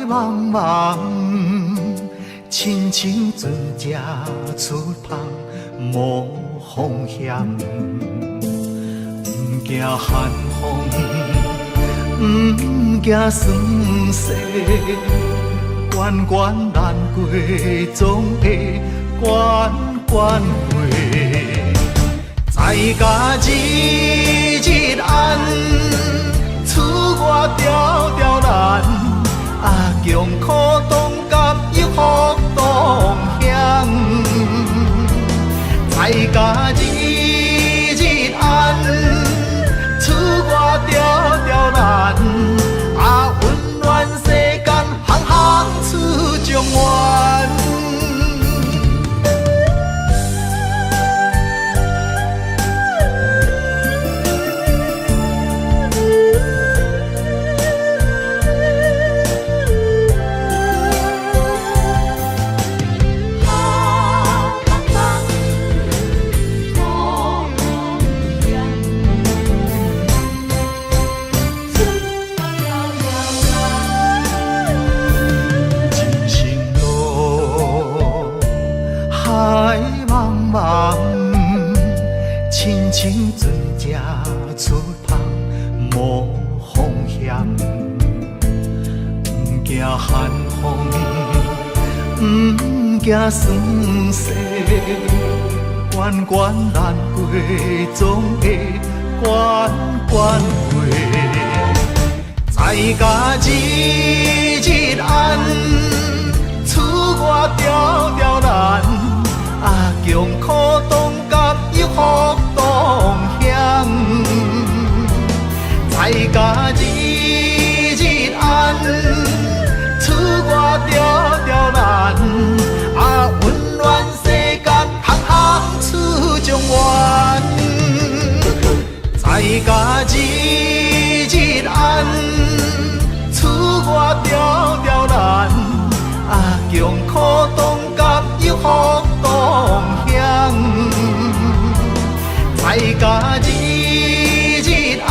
茫茫，亲像船只出航，无方向。不惊寒风，不惊霜雪，关关难过，总会关关过。在甲日日暗，厝外条条难，强苦当甘又福当乡。在甲日日暗，厝外条条难，温暖世间，行行出状元。亲像船只出航，无方向。不惊寒风，不惊霜雪，关关难过，总会关关过。在甲日日暗，厝外条条难，强苦当甘又福当乡。在甲日日暗，厝外条条难，温暖世间，行行出状元。在甲日日暗，厝外条条难，强苦当甘又福当乡。在甲日日暗，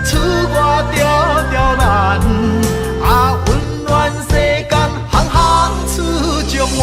厝外条条难，温暖世间，行行出状元。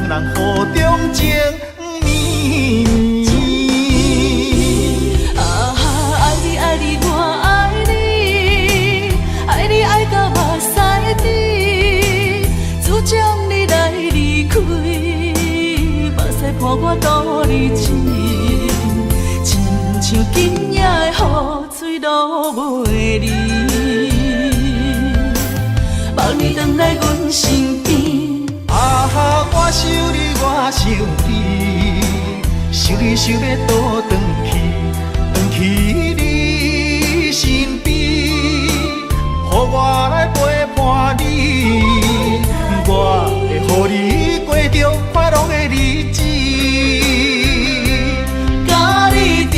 人互中情绵绵。啊哈，爱你爱你我爱你，爱你爱到目屎滴，主将你来离开，目屎伴我度日子，亲像今夜的雨水落袂离，望你回来阮身边。啊哈，我想你，我想你，想你想要倒转去，转去你身边，予我来陪伴你，我会予你过着快乐的日子，甲你重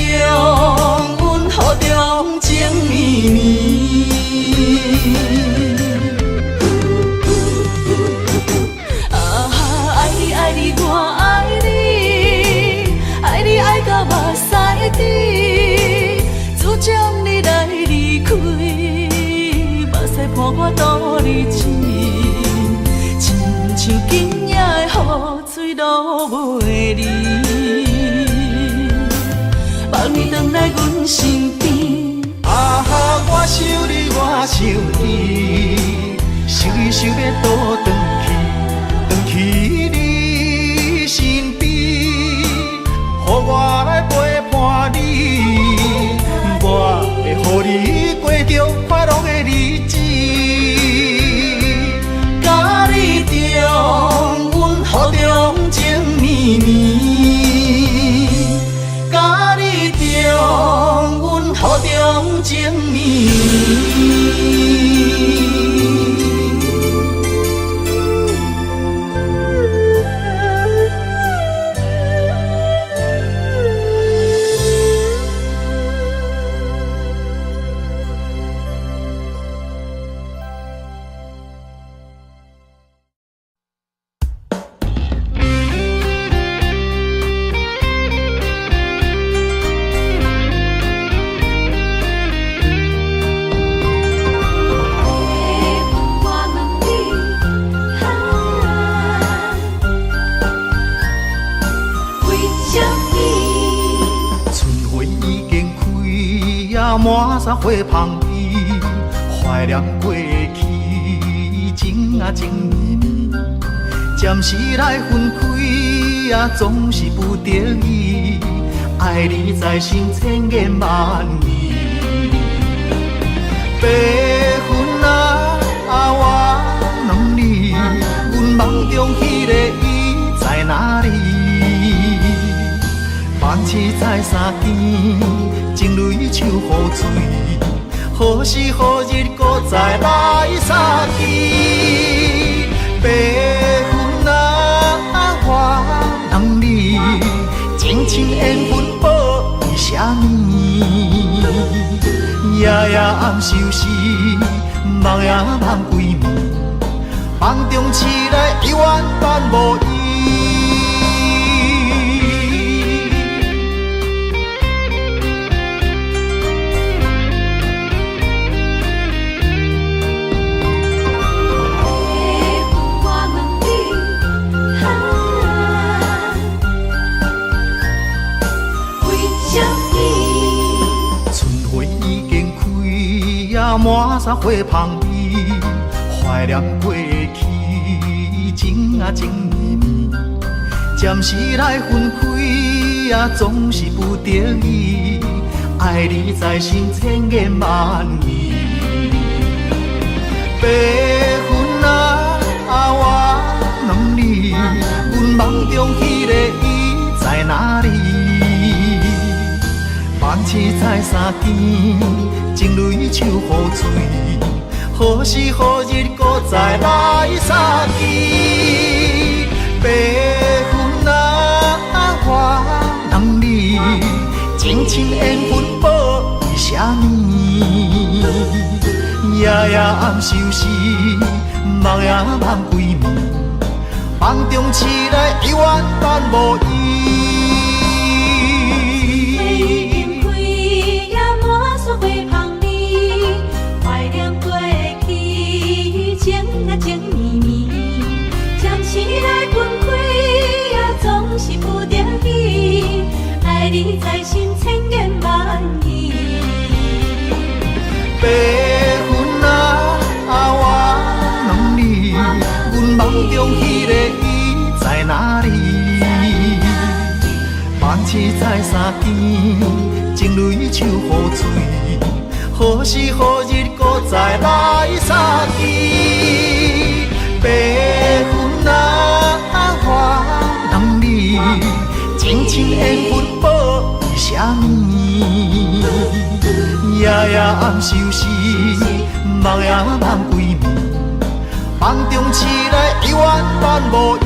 温雨中情绵绵。爱你我爱你，爱你爱到目屎滴，主将你来离开，目屎伴我度日子，亲像今夜的雨水落袂离，望你回来阮身边。啊哈，我想你，我想你，想你想要倒转去，转去你身边，予我来陪伴你，我会予你过着快乐的日子，甲你重温雨中情绵绵，甲你重温雨中情绵绵。满山花香味，怀念过去，情啊情绵绵。暂时来分开，总是不得已。爱你在心千言万语。白云啊，我问你，阮梦中迄个伊在哪里？放弃在山间，情泪像雨水，何时何日搁再来相见？白云啊，我问你，情深缘分报为啥物？夜夜暗相思，梦也梦归暝，梦中醒来永远等无伊。满山花香味，怀念过去，情啊情绵绵。暂时来分开，总是不得已。爱你在心千言万语。白云啊，我问你，阮梦中迄个伊在哪里？放弃在山间，情泪像雨水，何时何日搁再来相见？白云啊，我问你，情深缘分报为啥物？夜夜暗相思，梦也梦归暝，梦中醒来永远等无伊。情绵绵，暂时来分开。记在心，千言万语。白云啊，我问你，阮梦中迄个伊在哪里？梦醒在山间，情泪手雨水，何时何日搁再来相见？白云啊，我问你，情深缘分报为啥物？夜夜暗相思，梦也梦归暝，梦中醒来永远伴无依。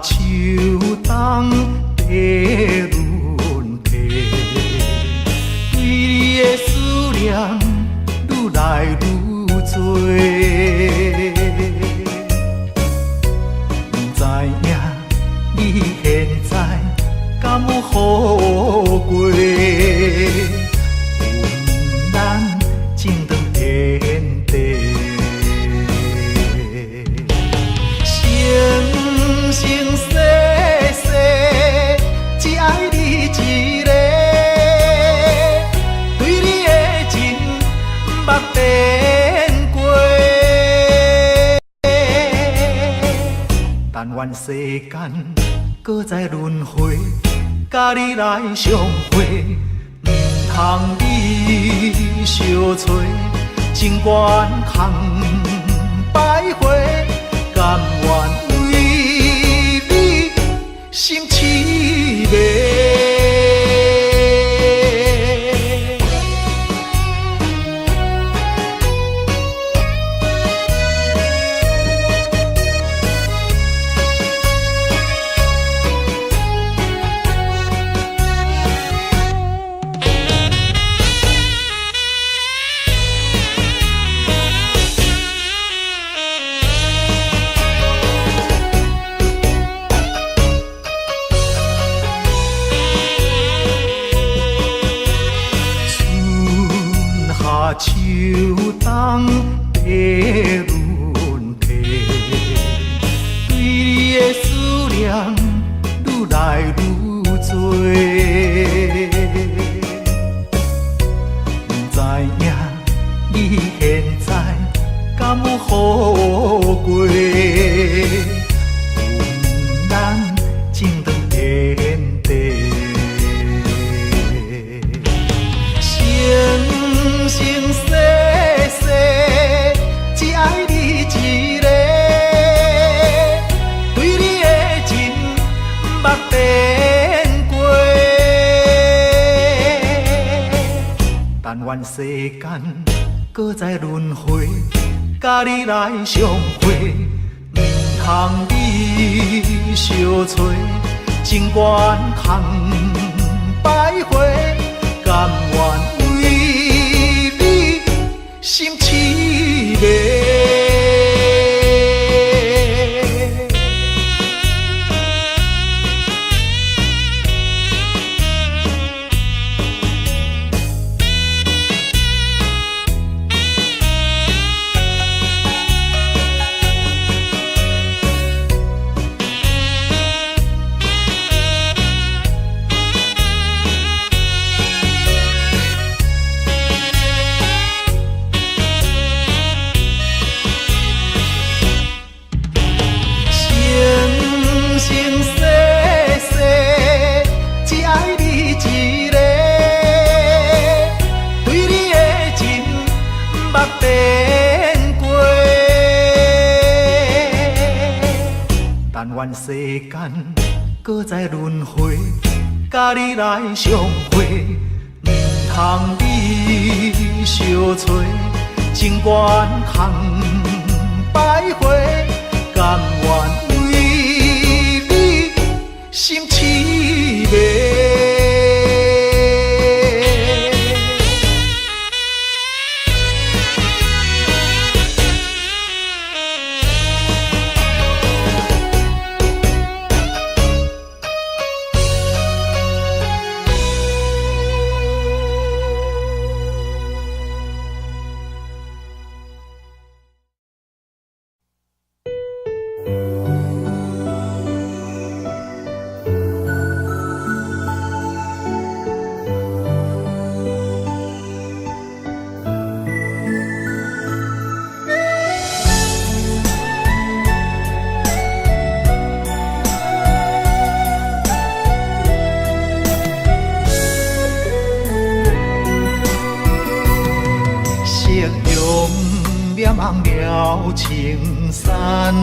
秋冬地轮替，对你的思念愈来愈多。不知影你现在敢有好过？阮咱情长天地。生生世世，只爱你一个，对你的情目变过。但愿世间搁再轮回，甲你来相会，唔通你相找，情缘空摆花，甘愿。心凄迷。秋冬地轮替，对你的思念愈来愈多。不知影你现在敢有好过？阮咱情长天地。生世世，只爱你一个，对你的情目变过。但愿世间搁再轮回，甲你来相会，唔通你相找，情缘空摆花，甘愿。心凄迷。但愿世间搁再轮回，甲你来相会，毋通你相找，情缘通摆回，甘愿为你心痴迷。望了青山，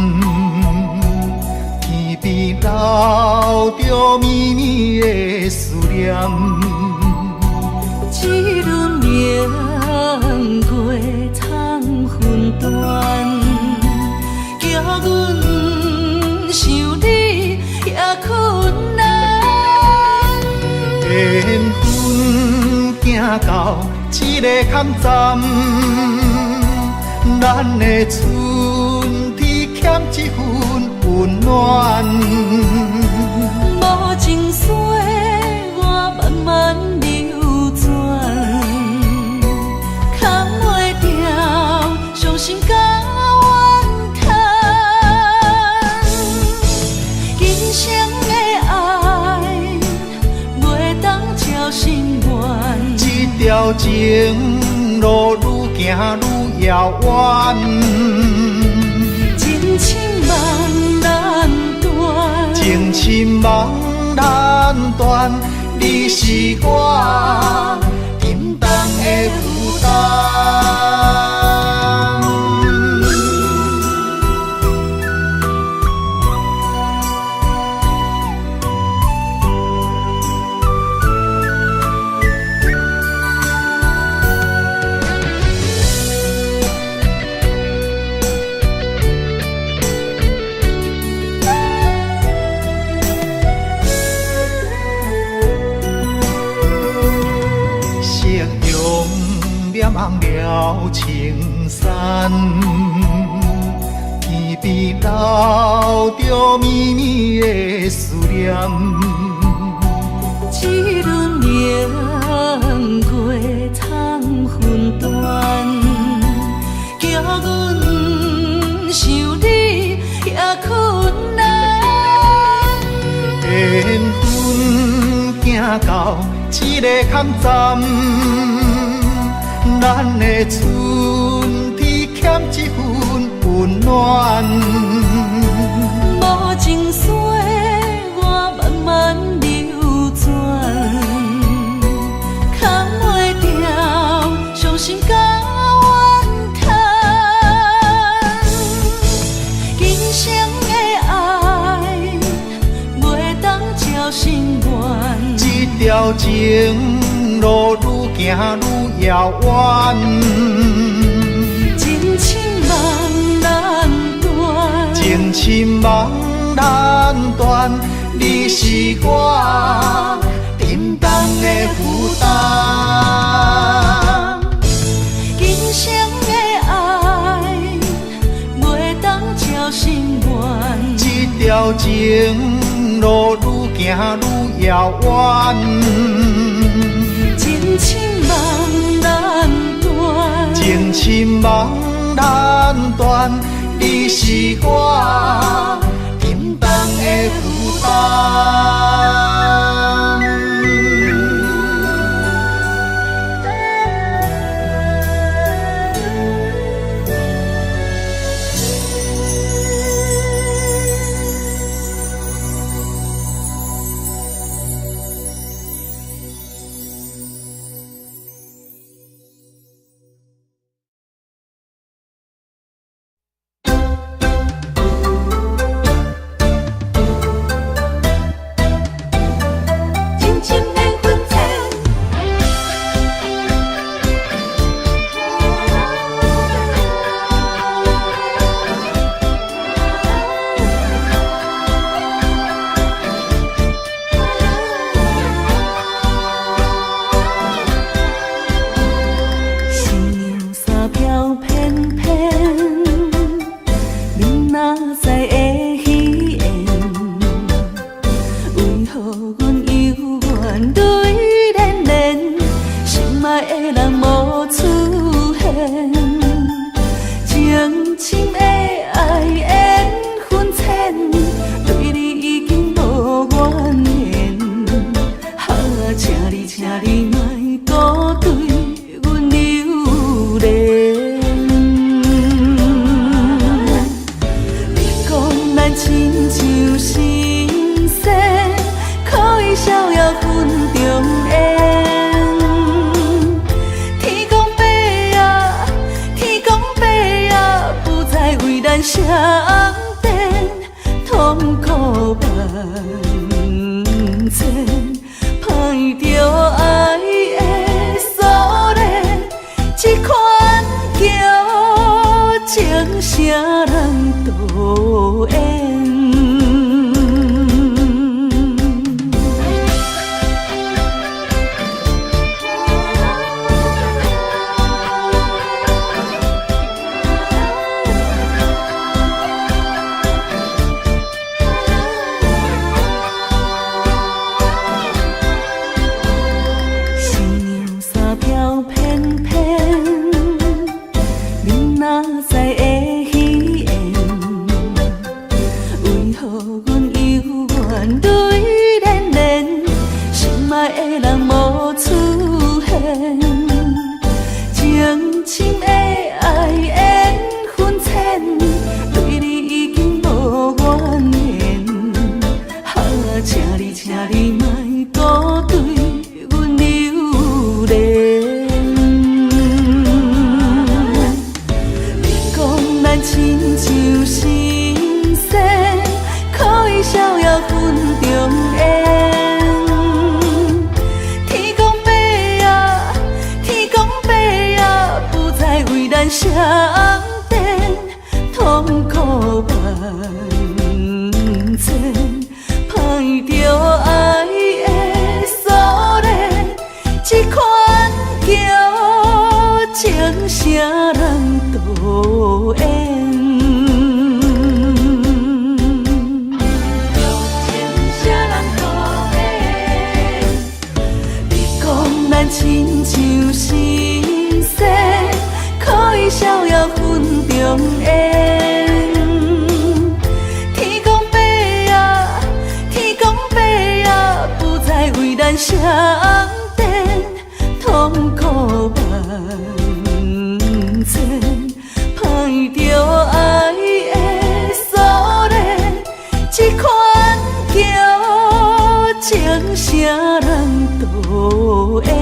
天边留着绵绵的思念。一轮明月藏魂断，叫阮想你也困难。缘分行到一个坎站。咱的春天欠一份温暖，无情水我慢慢流转，扛袂掉伤心甲怨叹。今生的爱袂当照心愿，这条情路愈行愈遥远，情深梦难断，情深梦难断，你是我沉重的负担。望了青山，天边留着绵绵的思念。一轮明月藏魂断，叫阮想你也困难。缘分行到一个坎站。咱的春天欠一份温暖，无情水我慢慢流转，扛袂掉伤心甲怨叹。今生的爱袂当照心愿，这条情路愈行愈遥远，情深梦难断，情深梦难断，你是我沉重的负担。今生的爱袂当照心愿，这条情路愈行愈遥远，情深梦难断，情深梦难断，你是我沉重的负担。知会稀罕，为何阮犹原泪连连，心爱的人无出现，情深的爱缘分浅，对你已经无怨言，请你莫搁对阮留恋。你讲咱亲像神仙，可以逍遥分中缘。天公伯啊，天公伯啊，不再为咱相电，痛苦万千。歹着爱的锁链，这款叫情啥人导演？相电痛苦万千，歹着爱的锁链，这款叫情啥人导演？你讲咱亲像神仙，可以逍遥分中缘。天公伯啊，天公伯啊，不再为咱相电，痛苦万千。歹着爱的锁链，这款叫情啥人导演？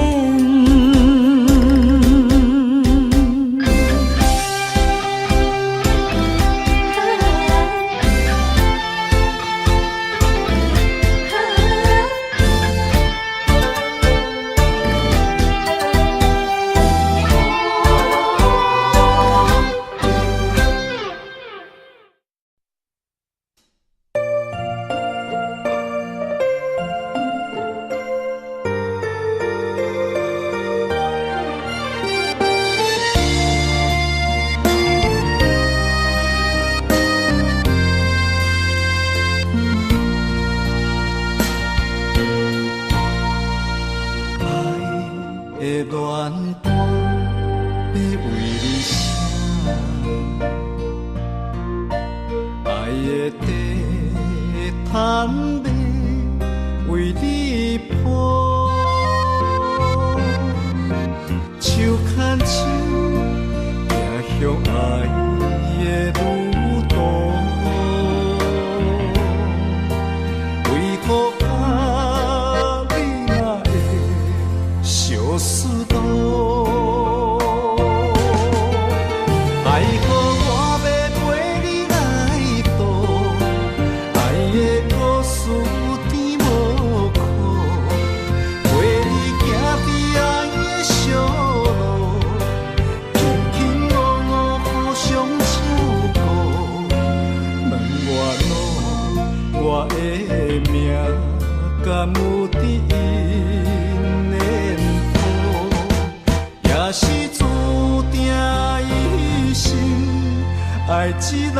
爱一人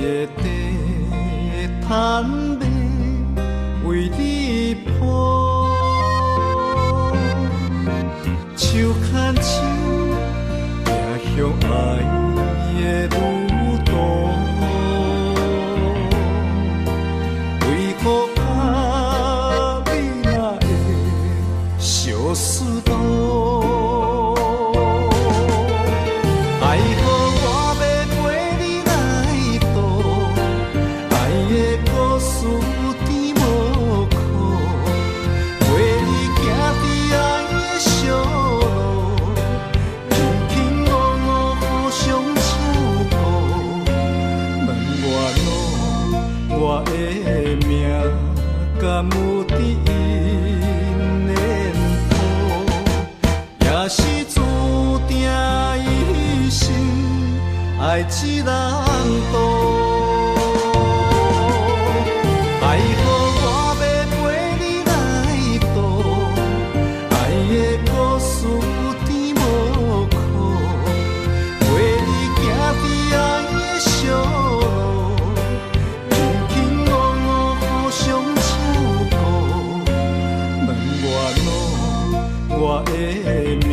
的地摊马为你抱，手牵手行向爱的路途，为何你若会相思多？爱好我要陪你来渡，爱的故事甜无苦，陪你行伫爱的小路，轻轻落落互相照顾。问我路，我的命敢有伫因缘谱，也是注定一生爱一人渡。爱好我要陪你来渡，爱的故事甜无苦，陪你行伫爱的小路，轻轻落落互相照顾。问我路，我的命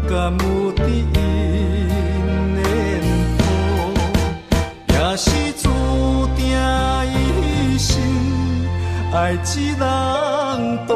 敢有伫因缘谱，也是注定一生爱一人渡。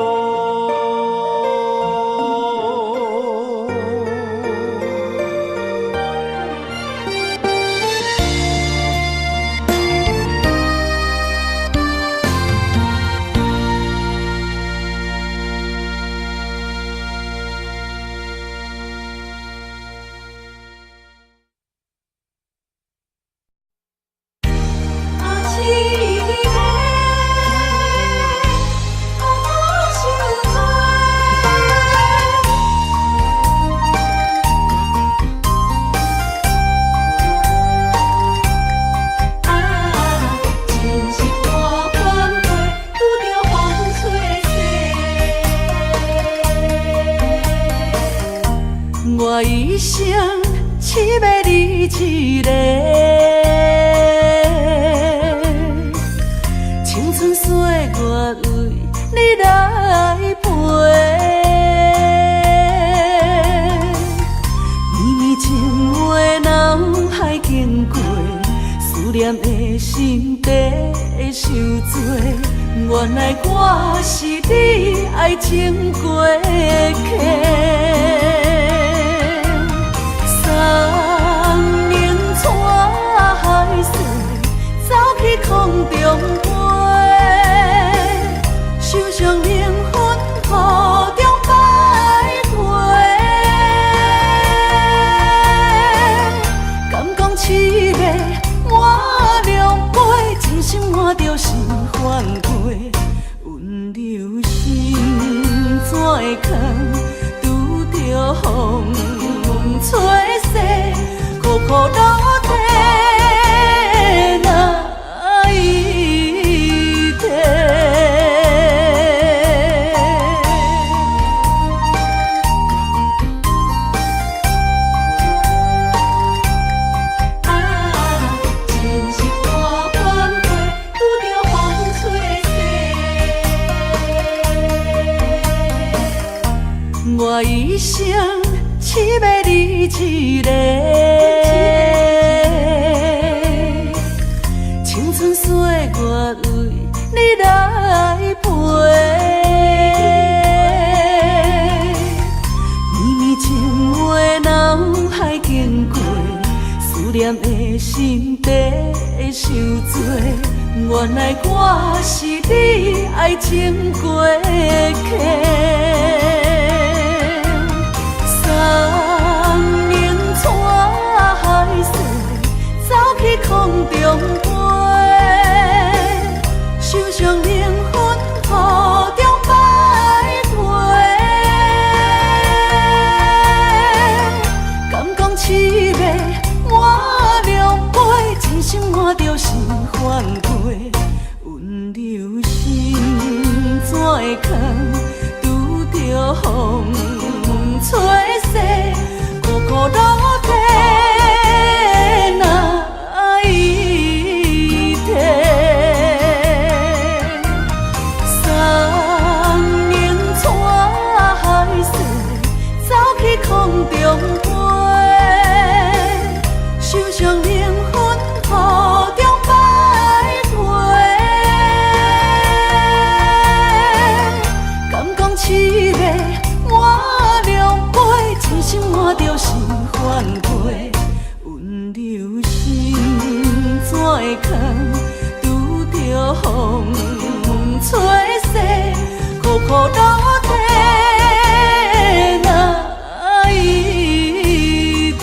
我一生只要你一个，青春岁月为你来陪。绵绵情话脑海经过，思念的心底受罪。原来我是你爱情过客。三明带海水，走去空中飞，受伤灵魂雨中徘徊。敢讲凄美满两杯，真心换着心反过，温柔心怎会空，拄着风吹逝，苦苦落地哪一天？真是大半辈，拄着风吹逝。我一生只要你一个，青春岁月为你来陪。绵绵情话脑海经过，思念的心底受罪。原来我是你爱情过客。三明带海水，走去空中飞，受伤灵魂雨中徘徊。敢讲凄美满两杯，真心换着心反过，温柔心怎会空，拄着风吹逝，苦苦落地哪一空，拄着风吹洗，苦苦落地哪一天？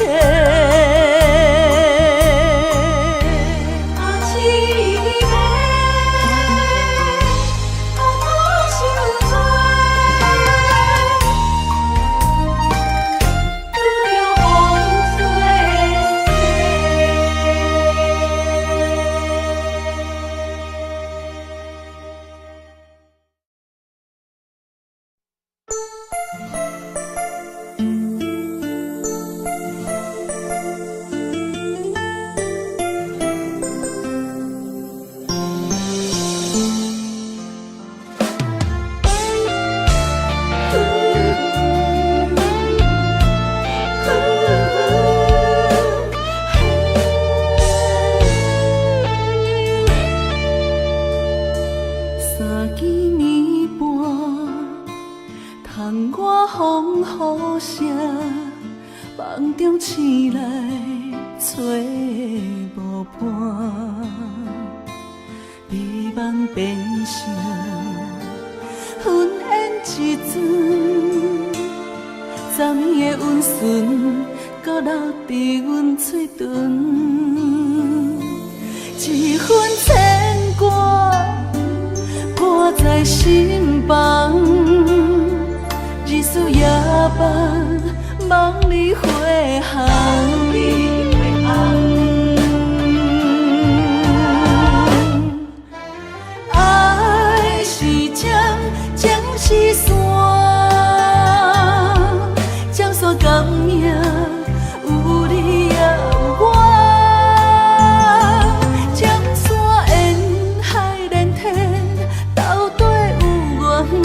梦中醒来找无伴，美梦变成云烟一阵，昨暝的温顺，搁留伫阮嘴唇，一份牵挂挂在心房，日思夜梦。梦里回航，爱是江，江是山，江山甘命有你也有我，江山沿海连天，斗底有缘。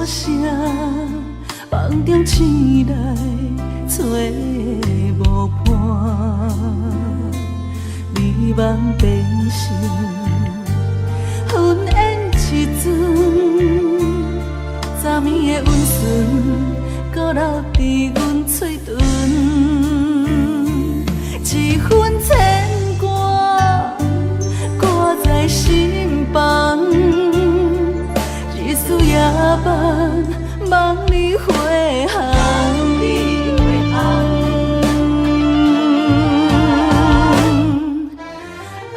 雨声，梦中醒来找无伴，美梦变成云烟一阵，昨暝的温顺，搁留伫阮嘴唇，一份牵挂挂在心房。日思夜梦，梦里回航。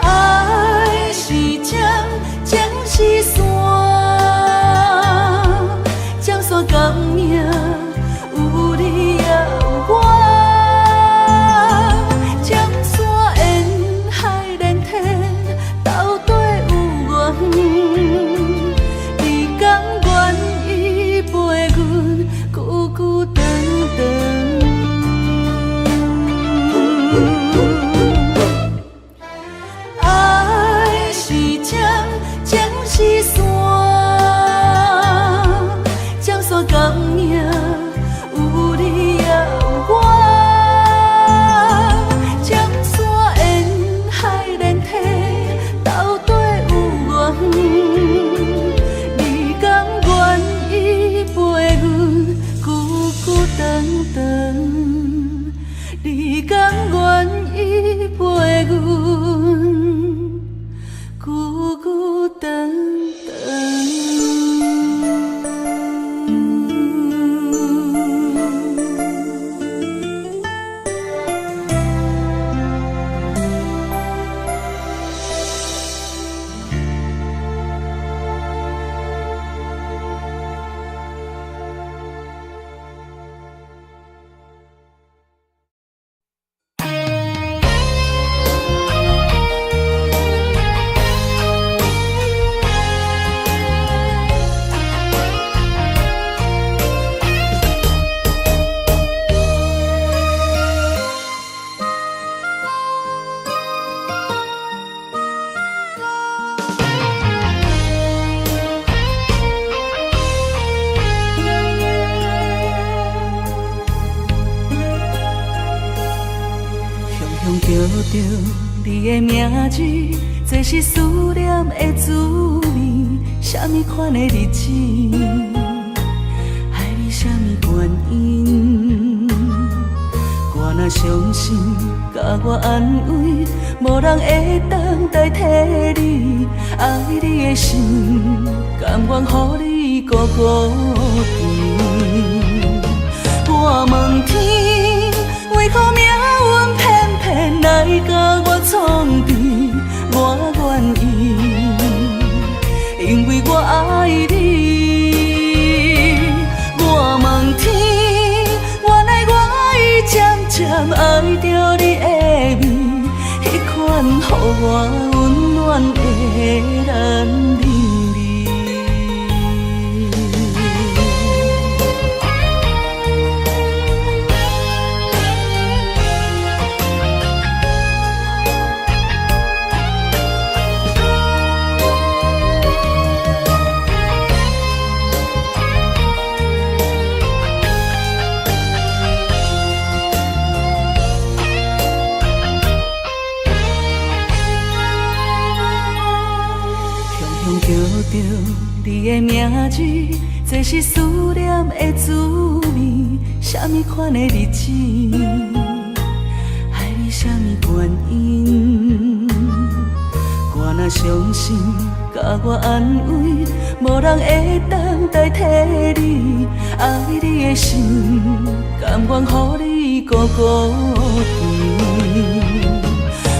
爱是江，江是山，江山甘命有你也有我。江山沿海连天，斗底有缘。着你的名字，这是思念的滋味。什么款的日子，爱你什么原因？我若伤心，甲我安慰，无人会当代替你。爱你的心，甘愿予你孤孤甜。我问天，为何命运偏偏来甲我创治？我愿意，因为我爱你。我问天，原来我已渐渐爱着你的美，迄款予我温暖的男人。叫着你的名字，这是思念的滋味。什么款的日子，爱你什么原因？我若伤心，甲我安慰，无人会当代替你。爱你的心，甘愿予你孤孤甜。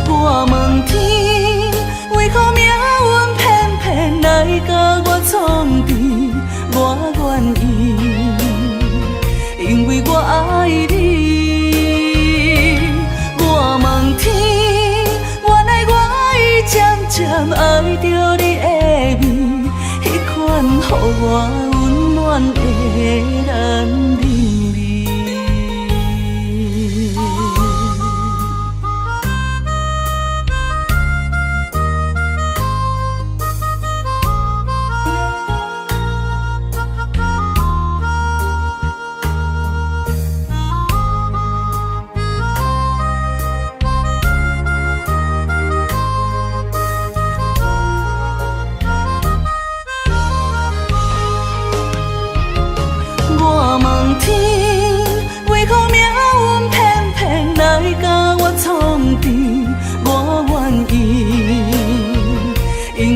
我问天，为何命运偏偏来甲我创治？我愿意，因为我爱你。我问天，原来我已渐渐爱着你的美，迄款予我温暖的男人。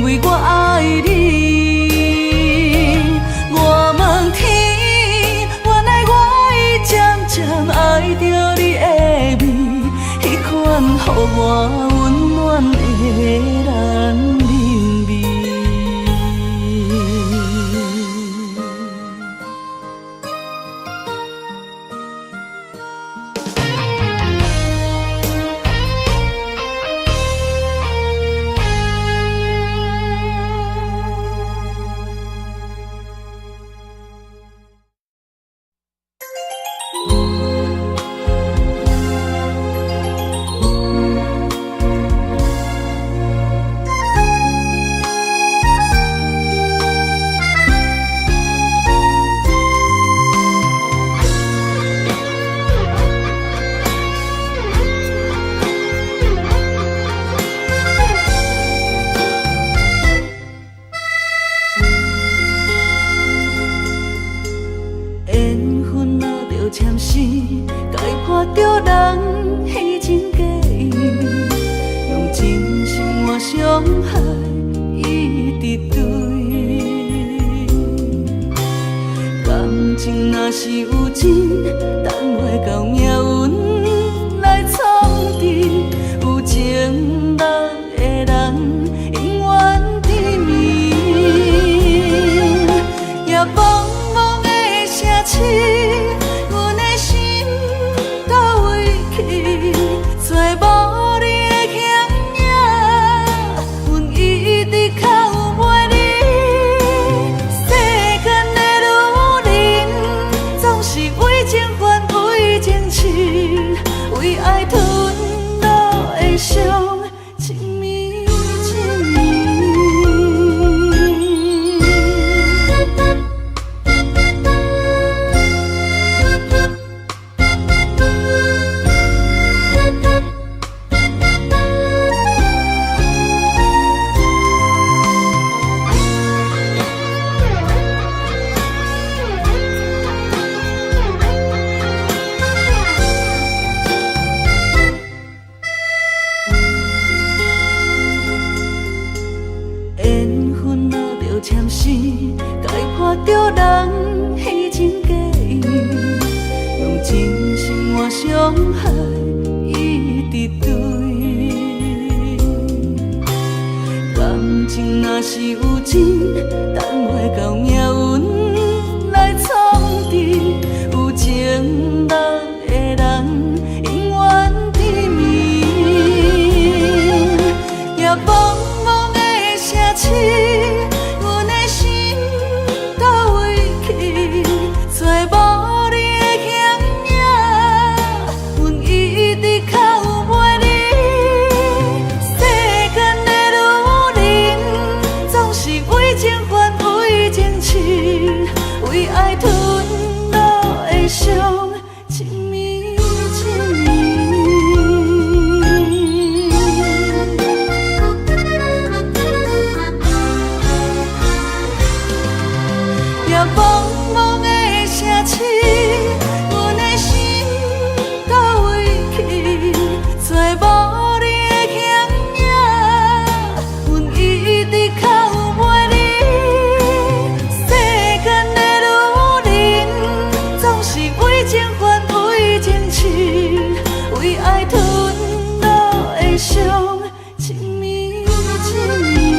予我温暖的男人味。伤害一直对，感情若是有情，等袂到命运来创治，有情人的人永远甜蜜，也茫茫的城市，阮的心到位去，揣无你。情暂时该破着人虚情假意，用真心换伤害，一直对。感情若是有情，等袂到命运来创治，有情落的人永远甜蜜。夜茫茫的城市，阮的心到位去，找无你的形影，阮一直靠袂你。世间的女人，总是为情还为情痴，为爱吞落的伤，亲密亲密。夜茫茫的城市，阮的心到位去，找无你的形影，阮一直靠袂你。世间的女人，总是为情还为情痴，为爱吞落的伤，亲密亲密。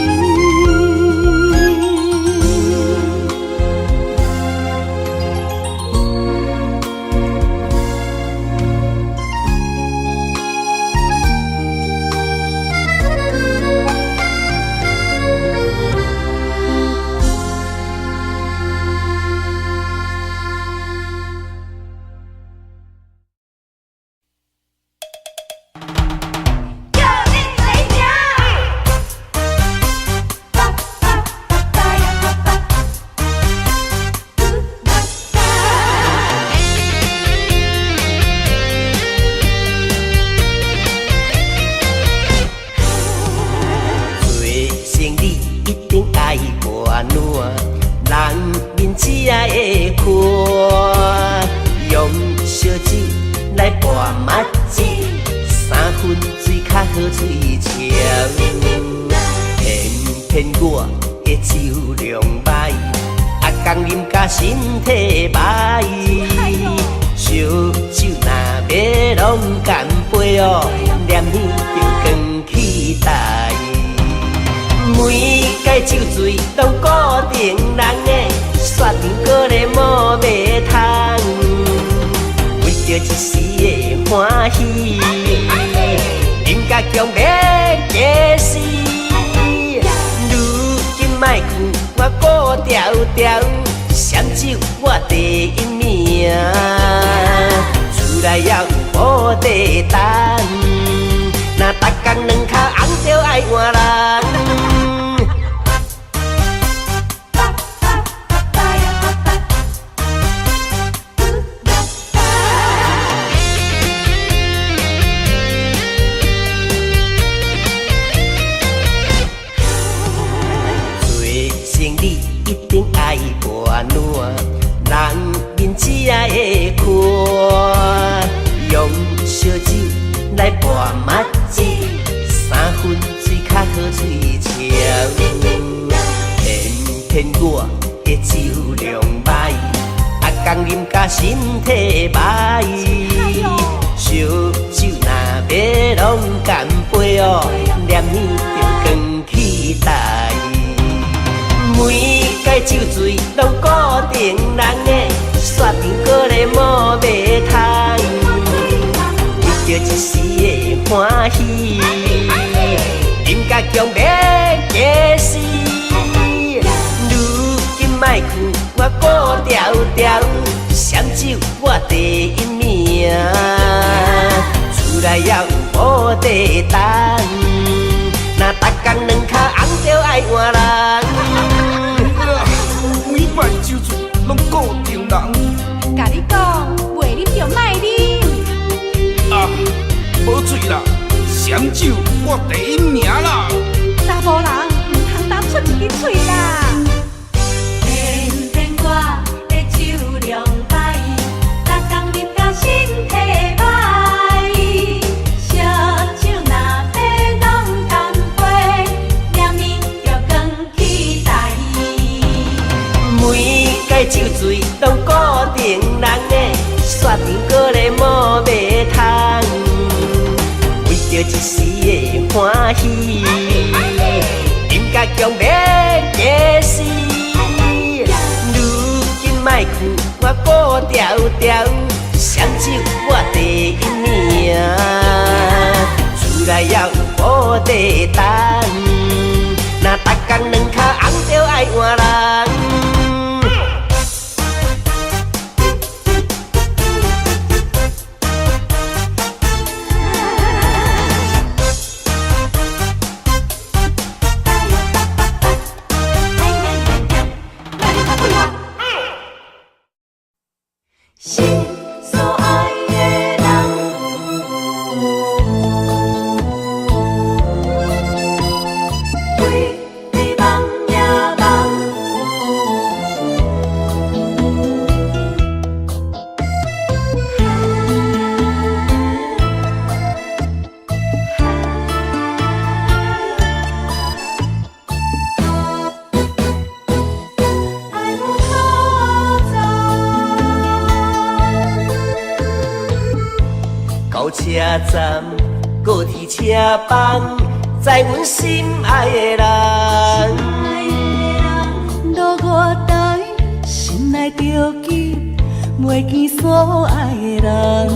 小酒若要浓干杯，念伊着光期待。每届酒醉拢固定人的，雪场搁咧摸袂通，为着一时的欢喜，饮甲强要假死。如今莫去我顾条条，双手我第一名，厝内也有保地当，若逐工两脚红着爱换人。心所爱的人，为你梦也梦。爱不可走。到车站，高铁车房，载阮心爱的人。路外台，心内着急，袂见所爱的人。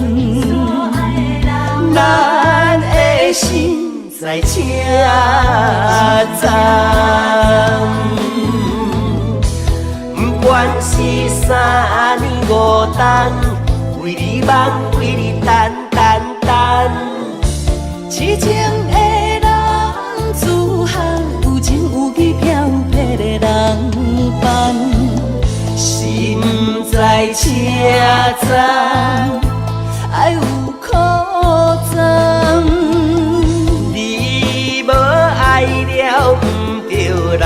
咱的心在车站，不管是三年五冬，为你梦，为你等。痴情的人，自汉有情有义飘泊的人伴，心在车站，爱有苦惨。你无爱了不着人，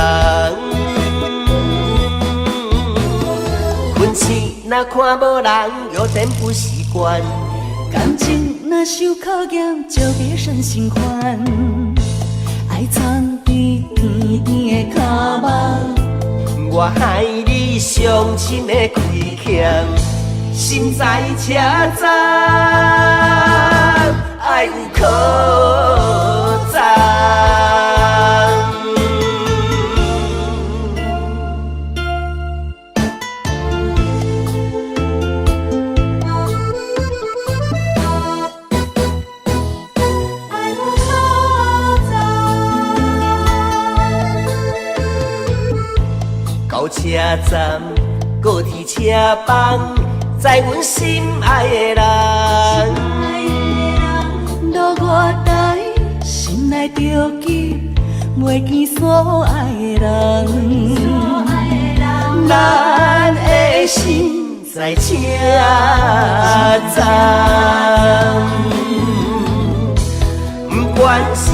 困醒若看无人，有点不习惯。感情若受考验，就别生心烦。爱藏在甜甜的脚目，我害你伤心的亏欠，心在车站，爱有可赞。到车站，高铁车房，载阮心爱的人。路外台，心内着急，袂见所爱的人。咱的心在车站，不管是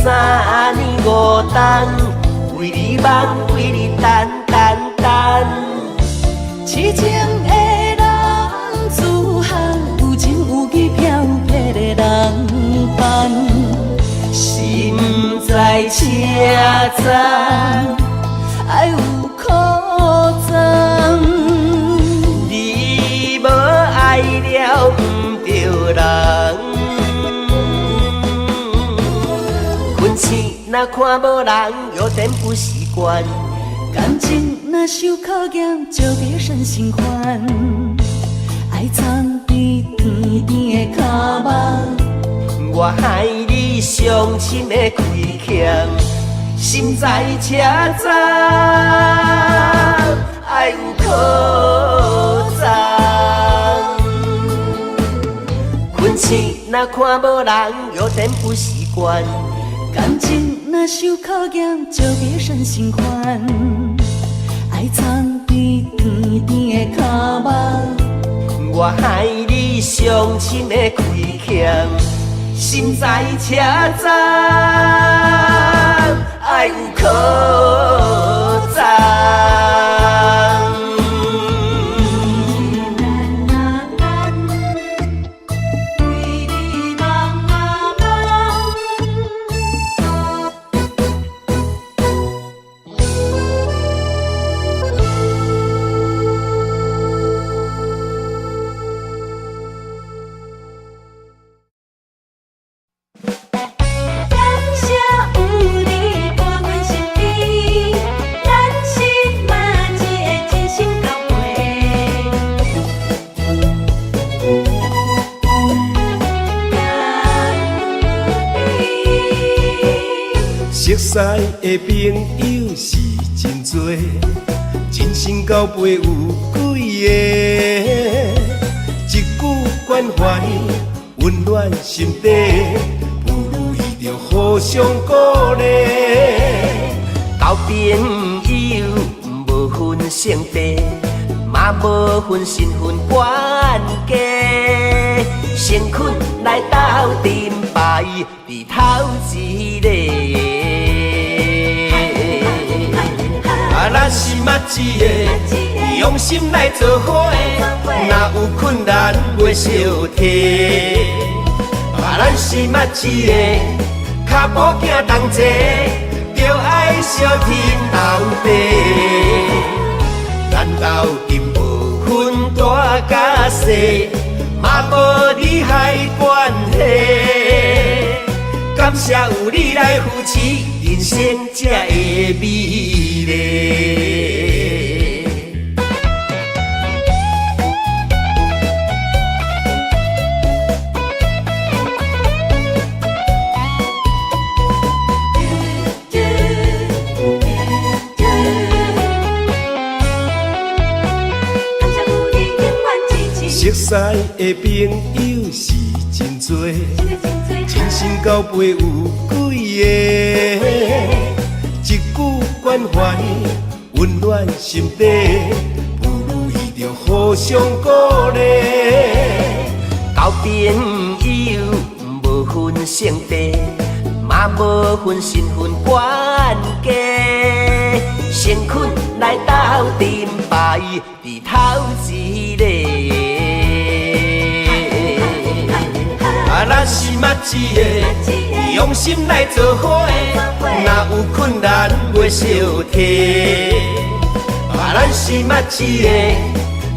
三年五冬，为你梦，为你等。痴情的人，自汉有情有义飘泊的人伴，心在车站，爱有苦惨。你无爱了不着人，困醒若看无人，有点不习惯。感情若受考验，就别生心烦。爱藏在甜甜的脚目，我害你伤心的亏欠，心在车站，爱有可赞。困醒若看无人，有点不习惯。感情若受考验，就别生心烦。爱藏在甜甜的脚目，我害你伤心的亏欠，心在车站，爱有可赞。识的朋友是真多，真心交陪有几个，一句关怀温暖心底，不如意着互相鼓励。交朋友无分性别，嘛无分身份关系，成群来斗阵牌，伫头一个。咱是嘛一个，用心来做伙，若有困难袂小提。咱是嘛一个，脚步行同齐，着爱相挺斗地。咱斗阵无分大甲细，嘛无利害关系。感谢有你来扶持，人生才会美丽。熟识的朋友是真多，真心交陪有几个，一句关怀温暖心底，不如意着互相鼓励。交朋友无分性别，嘛无分身份关系，成群来斗阵牌，伫头一个。咱是嘛一个，用心来做伙，若有困难袂小提。咱是嘛一个，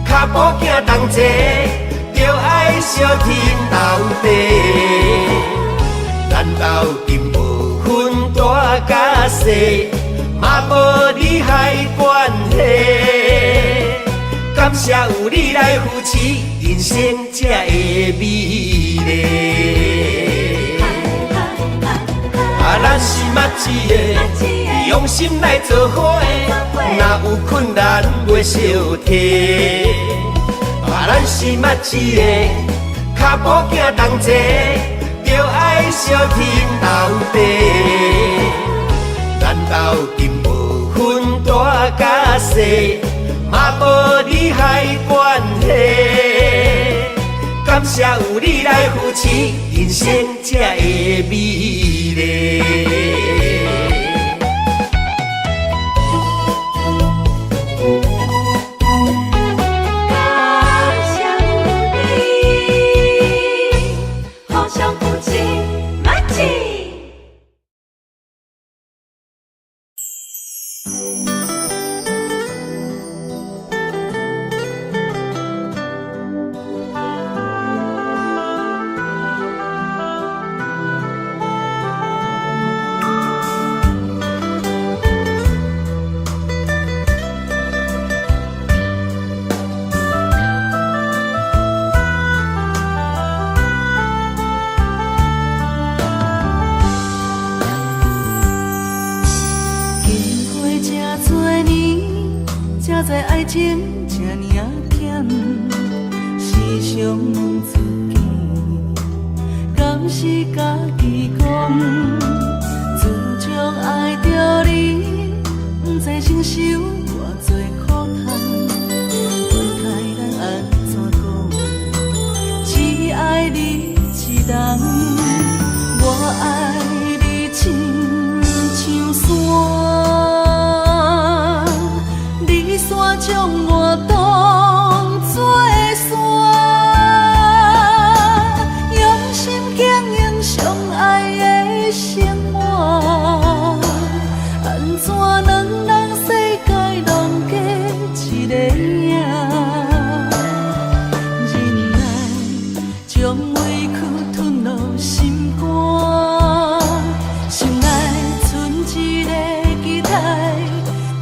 脚步行同齐，着爱相挺斗地。咱斗阵无分大甲细，嘛无利害关系。感谢有你来扶持，人生才会美丽。咱是嘛一个，用心来做伙，若有困难袂小提。咱是嘛一个，脚步行同齐，着爱相挺斗地。咱斗阵无分大甲细，嘛无利害关系。感谢有你来扶持，人生才会美丽。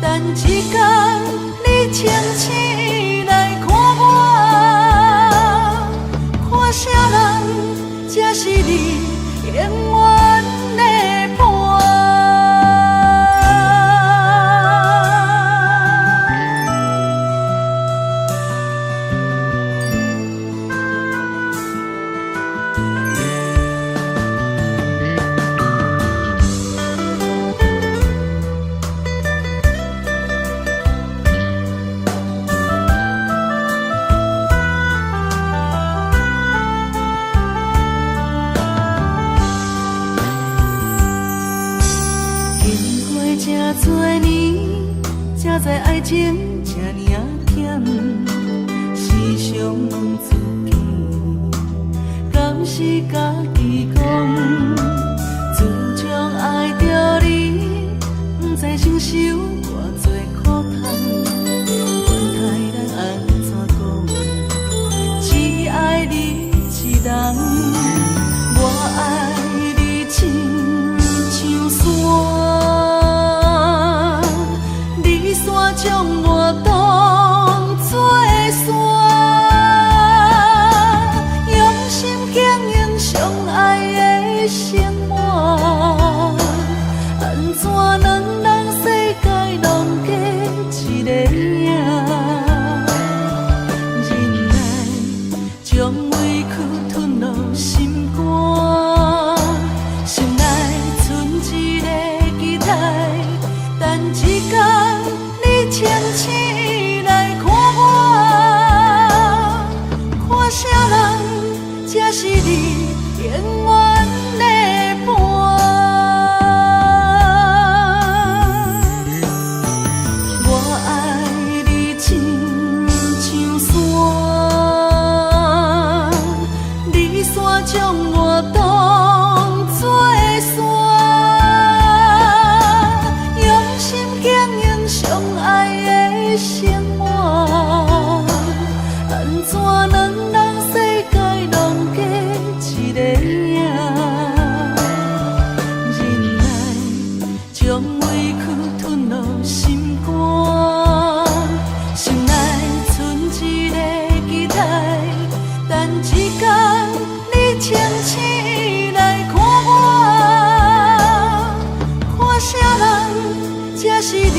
等一天，你清醒。情这呢甜，时常自己，敢是家己讲，自从爱着你，不知承受偌多苦痛，管他咱安怎讲，只爱你一人，我爱你亲像山，你山将我当作山，用心经营相爱的生活，安怎能让世界拢过一个影？忍耐将委屈吞落心肝，心内存一个期待，等一天你清醒来看我，看啥人才是你永远的伴。我爱你亲像山，你山将我当作山，用心经营相爱的生活，安怎能让世界拢过一个影？忍耐将委屈吞落心肝，心内存一个期待，等一天你清醒来看我，看啥人才是你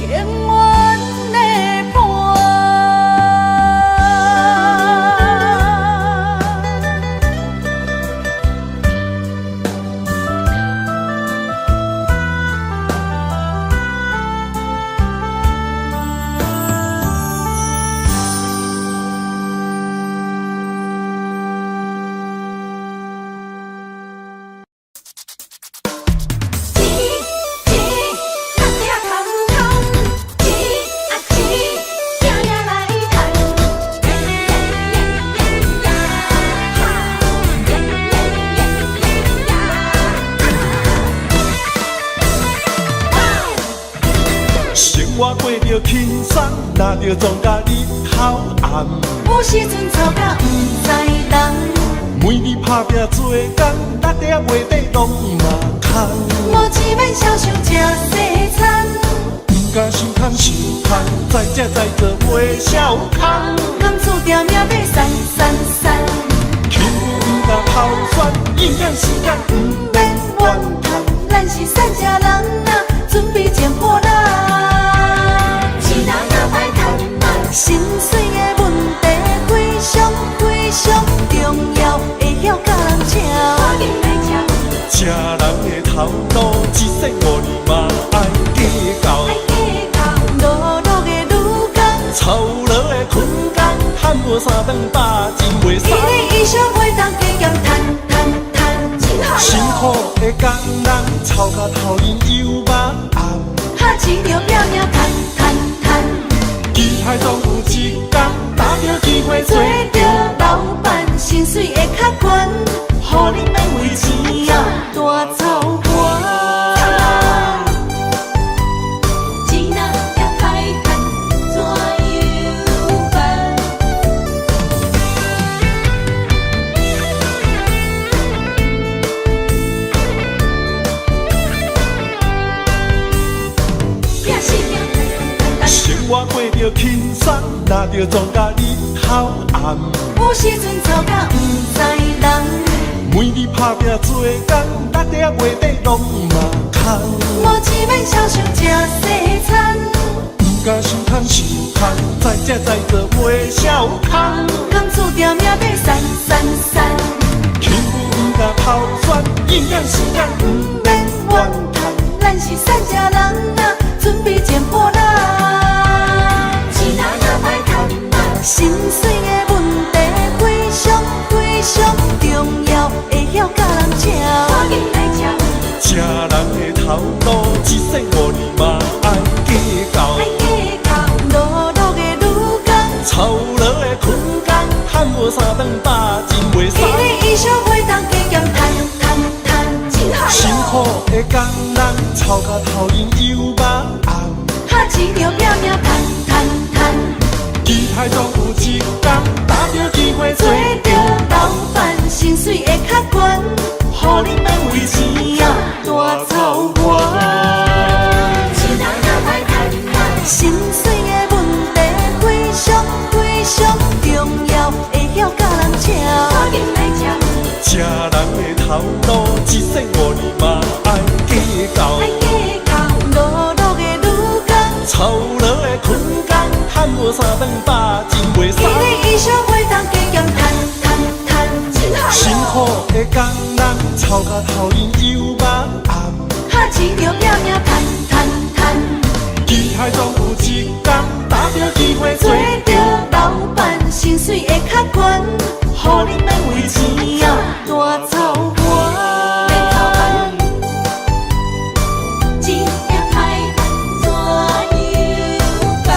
永远的伴。生活过着轻松，哪着总甲日头暗。有时阵吵甲不知人，每日打拼做工，六点袂底拢嘛空。无钱免少想吃西餐，不敢伤空伤空，再吃再做袂少空。甘注定命要散散散，轻不敢偷选，应验时间不免怨叹。咱是善家人啊，准备捡破烂。钱若若歹趁嘛，心碎的问题非常非常重要，会晓甲人请。吃人的头路，一世5年嘛爱计较。路路的女工，操劳的困工，赚无3顿饱，真袂一爽。日以上袂当加减赚赚赚，辛苦的工人，操到头晕又目红。哈钱着拼命赚赚赚，期待总有一天，打着机会做着老板，薪水会较悬，互你免为钱啊大操盘。钱若也歹趁，怎样办？生活过着轻松，哪着总甲日头暗。有时阵吵甲不知人，每日打拼做工，六点袂底拢嘛空。无钱免少想吃西餐，不敢伤空伤空，再吃再做袂少空。甘注定命要散散散，轻不敢偷选，应验时间不免怨叹。咱是善家人啊，准备捡破烂。钱若若歹趁嘛，心碎的问题非常非常重要，会晓甲人请。吃人的头路，一世5年嘛爱计较。无三顿饱，真袂今日衣裳袂当加减赚，真害辛苦的工人，操到头晕又目红。哈钱着拼命赚，期待总有一天，打着机会做着老板，薪水会较悬，互你免为钱啊大操盘。心碎的问题非常重要，会晓甲人吵。吃人的头路，一世5年嘛爱计较。劳碌的女工，操劳的困工，赚无三顿饱，真袂今日衣裳袂当加减赚，辛苦的工人，操到头晕又目红。哈钱着拼命赚，期待总有一天，打着机会做着老板，薪水会较悬，互你免为钱啊大操盘。钱也歹赚怎样办？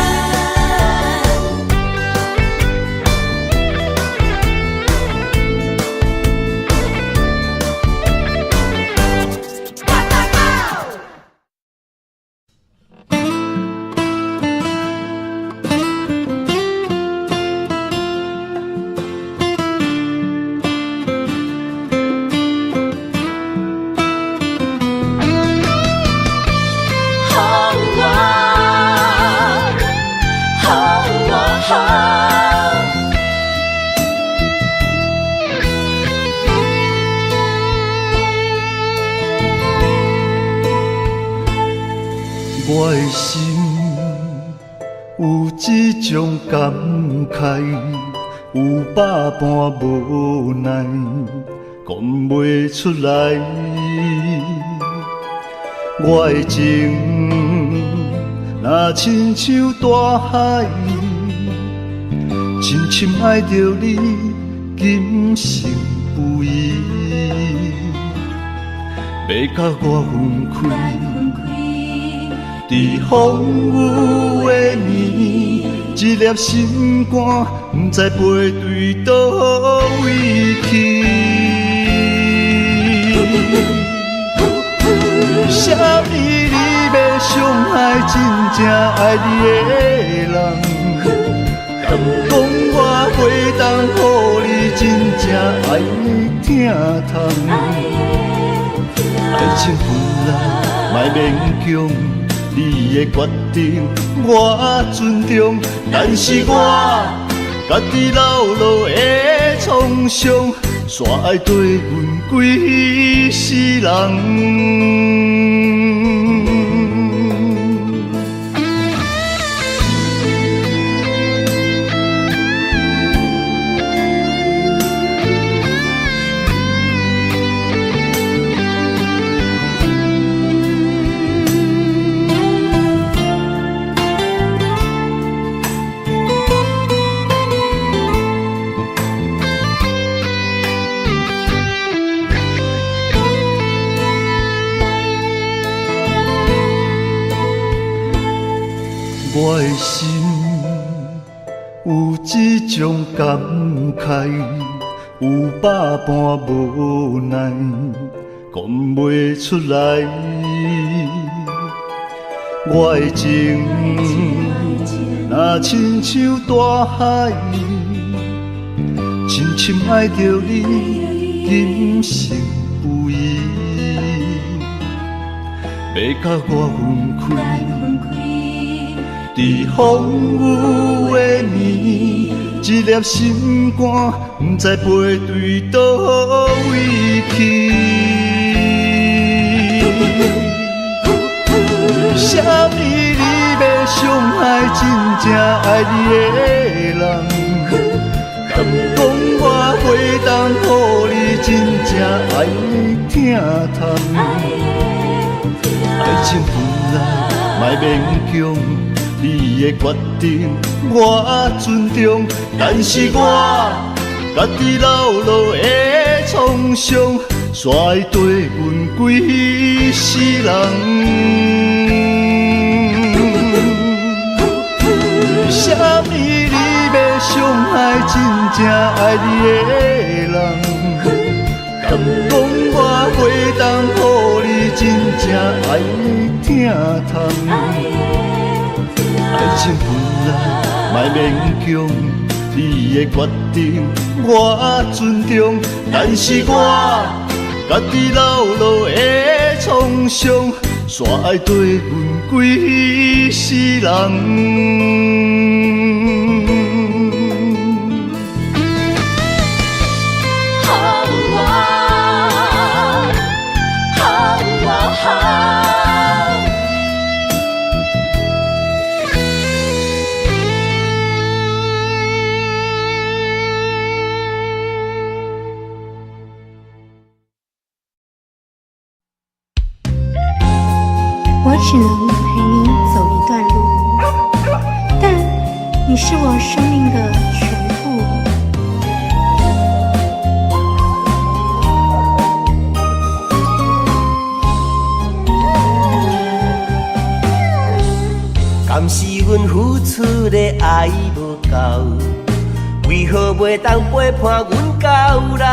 我的心有一种感慨，有百般无奈，讲袂出来。我的情若亲像大海，深深爱着你，今生不移。要甲我分开。在风雨的暝，一粒心肝，不知飞对倒位去。为什么你要伤害真正爱你的人？敢讲我袂当予你真正爱你疼痛？爱情本来莫勉强。你的决定我尊重，但是我家己流落的创伤，煞爱对阮几世人。我的心有一种感慨，有百般无奈，讲袂出来。我的情若亲像大海，深深爱着你，今生不移。要甲我分开。在风雨的暝，一粒心肝，不知飞对倒位去。为什么你要伤害真正爱你的人？敢讲我袂当予你真正爱你疼痛？爱情本来莫勉强。你的决定我尊重，但是我家己流落的创伤，煞会对阮几世人。为什么你要伤爱真正爱你的人，敢讲我袂当予你真正爱的疼痛？爱情本来莫勉强，你的决定我尊重，但是我家己老路的创伤，煞爱对阮几世人。我只能陪你走一段路，但你是我生命的全部。敢是阮付出的爱无够，为何袂当陪伴阮到老？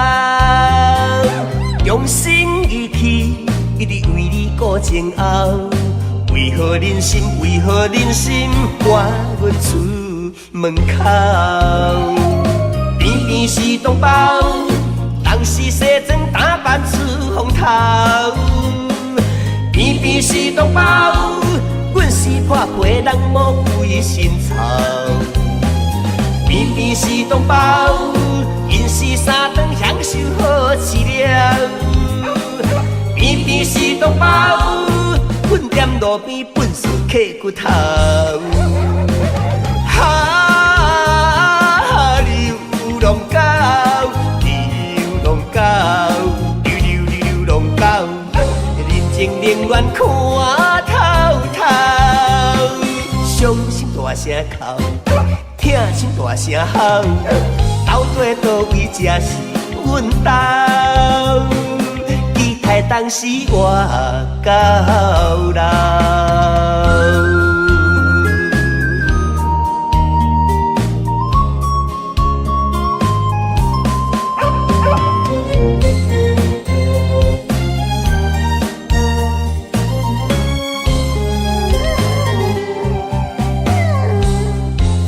用心一起，一直为你顾前后。为何忍心？为何忍心赶阮出门口？偏偏是同胞，当时西装打扮出风头。偏偏是同胞，阮是破皮人魔鬼心操。偏偏是同胞，因是三顿享受好饲料。偏偏是同胞。阮踮路边本事刻骨头，流浪狗，流浪狗，流浪狗，人情冷暖看透透，伤心大声哭，痛心大声吼，到底倒位才是阮家？当时我到老，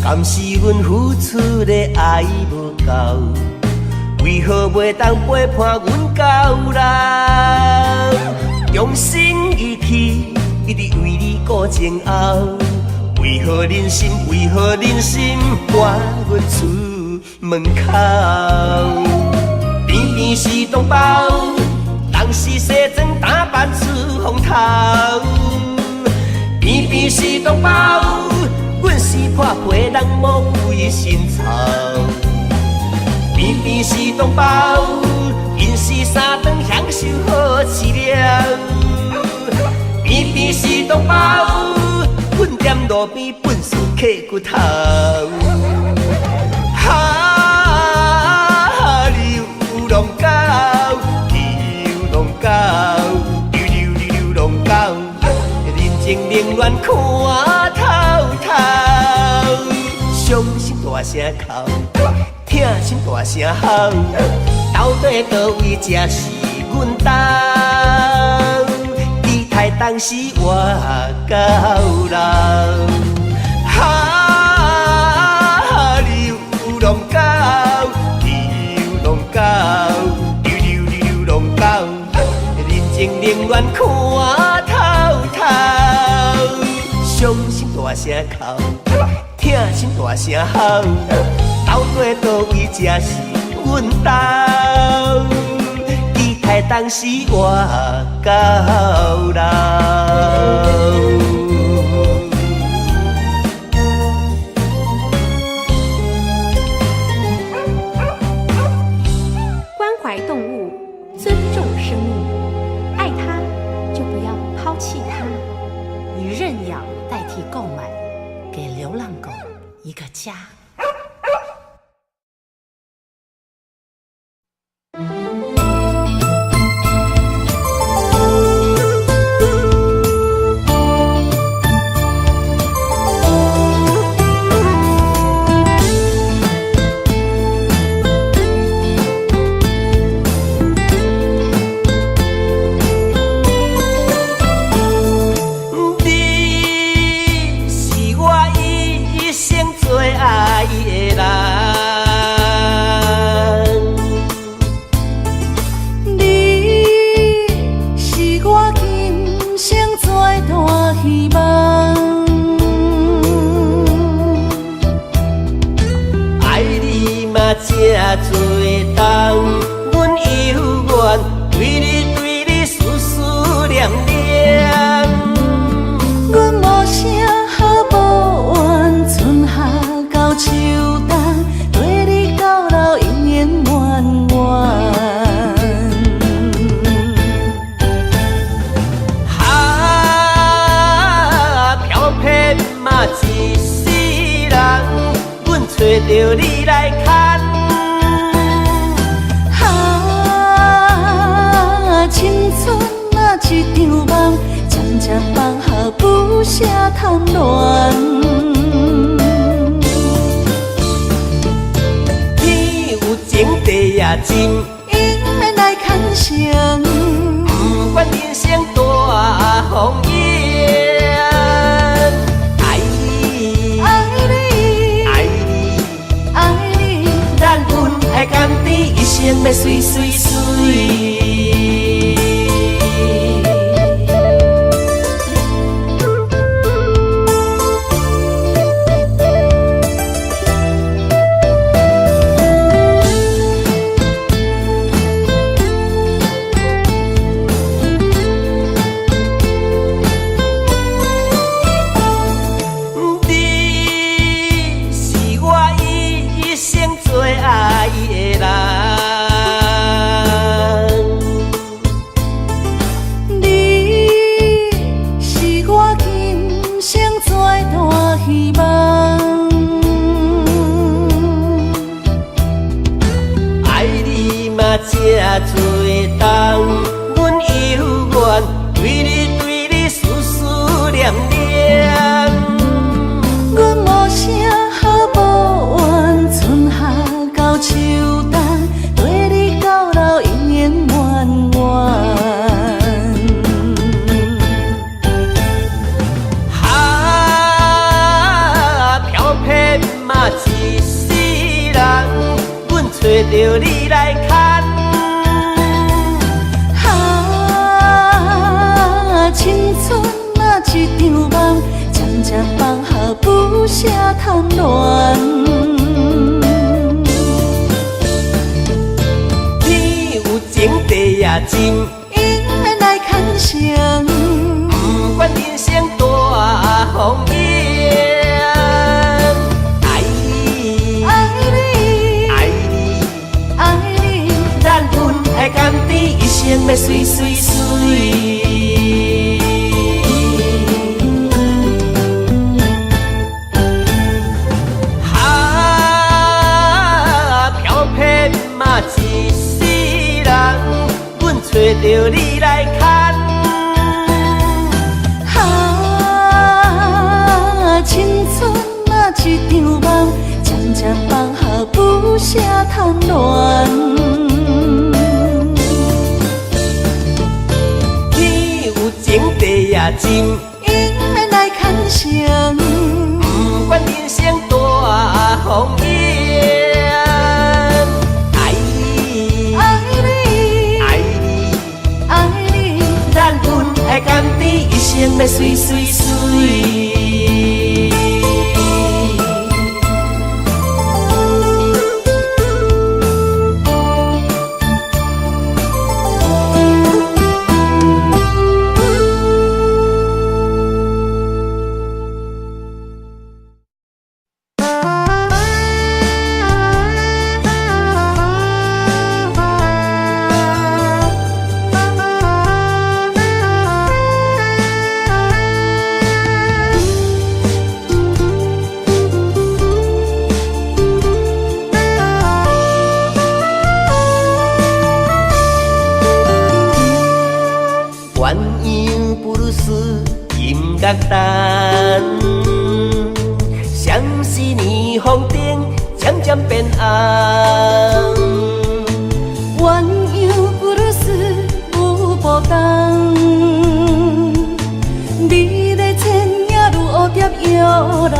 敢是阮付出的爱无够？为何袂当陪伴阮到老？用心一起，一直为你顾前后。为何忍心？为何忍心赶阮出门口？偏偏是同胞，当时西装打扮出风头。偏偏是同胞，阮是破皮人魔鬼心操。偏偏是同胞，因是三顿享受好饲料。偏偏是同胞，阮踮路边本事刻骨头。流浪狗，流浪狗，流浪狗，人情冷暖看透透，伤心大声哭。痛心大声吼，到底倒位才是阮家？你太当时我到老，流浪狗，流浪狗，流浪狗，人情冷暖看透透，伤心大声哭，痛心大声吼。到底倒位才是阮家？你太当时我到老。关怀动物，尊重生命，爱它就不要抛弃它，以认养代替购买，给流浪狗一个家。爱的人。你是我今生最大希望，爱你嘛这多重，阮犹原为你对你思思念念。阮无声无怨，春夏到秋冬，对你到老永远远远。飘撇嘛一世人，阮找着你来牵。青春啊一场梦，渐渐放下不舍贪恋。天有情地也真，应免来牵绳，不管人生大风雨，爱你，爱你，爱你，爱你，咱分爱甘甜，一生要水水水。这多重，阮犹原为你对你思思念念。阮无声无怨，春夏到秋冬，对你到老永远远远。飘撇嘛一世人，阮找着你来牵。青春啊一场梦，渐渐放下不舍贪恋。天有情地也真，应免来牵绳，不管人生大风雨，爱你，爱你，爱你，爱你，咱分爱甘甜，一生要水水水。一世人，阮找着你来牵。青春啊一场梦，渐渐放下不舍贪恋。天有情地也真，应免来牵绳，不管人生大风雨。爱甘甜，一生要水水水。单，相思霓虹灯渐渐变红。鸳鸯不如丝有波动，美丽千夜如蝴蝶摇人。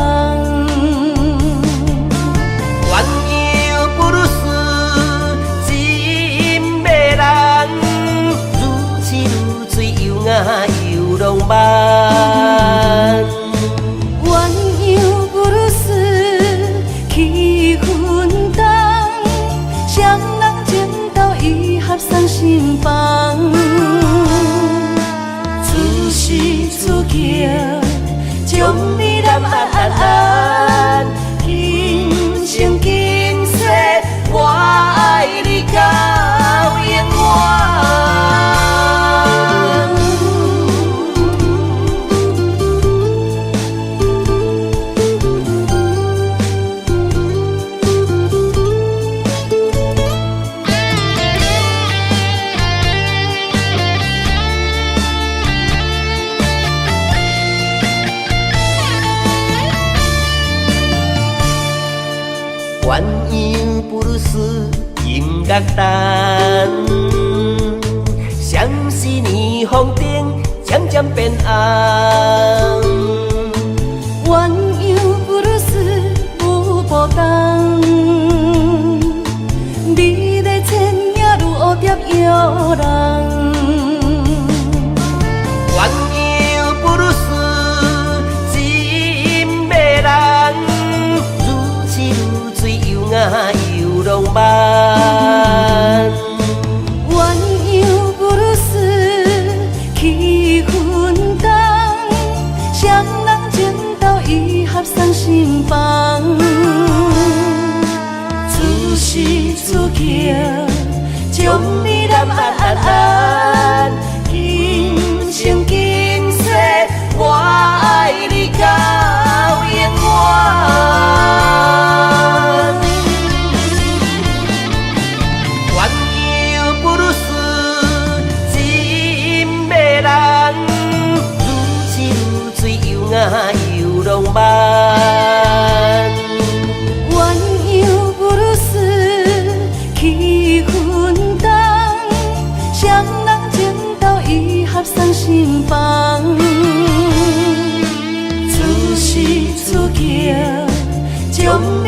鸳鸯布鲁斯音乐单，相思霓虹灯渐渐变红。鸳鸯布鲁斯舞步动，美丽千影如蝴蝶摇人。鸳鸯布鲁斯真迷人，如痴如醉又雅又浪漫。鸳鸯布鲁斯气氛重，双人情投意合送心房。出时出境，将你揽安安安，今生今世，我爱你到永远。鸳鸯布鲁斯真迷人，如痴如醉又雅又浪漫。鸳鸯布鲁斯气氛重，双人情投意合送心房。出时出境，将你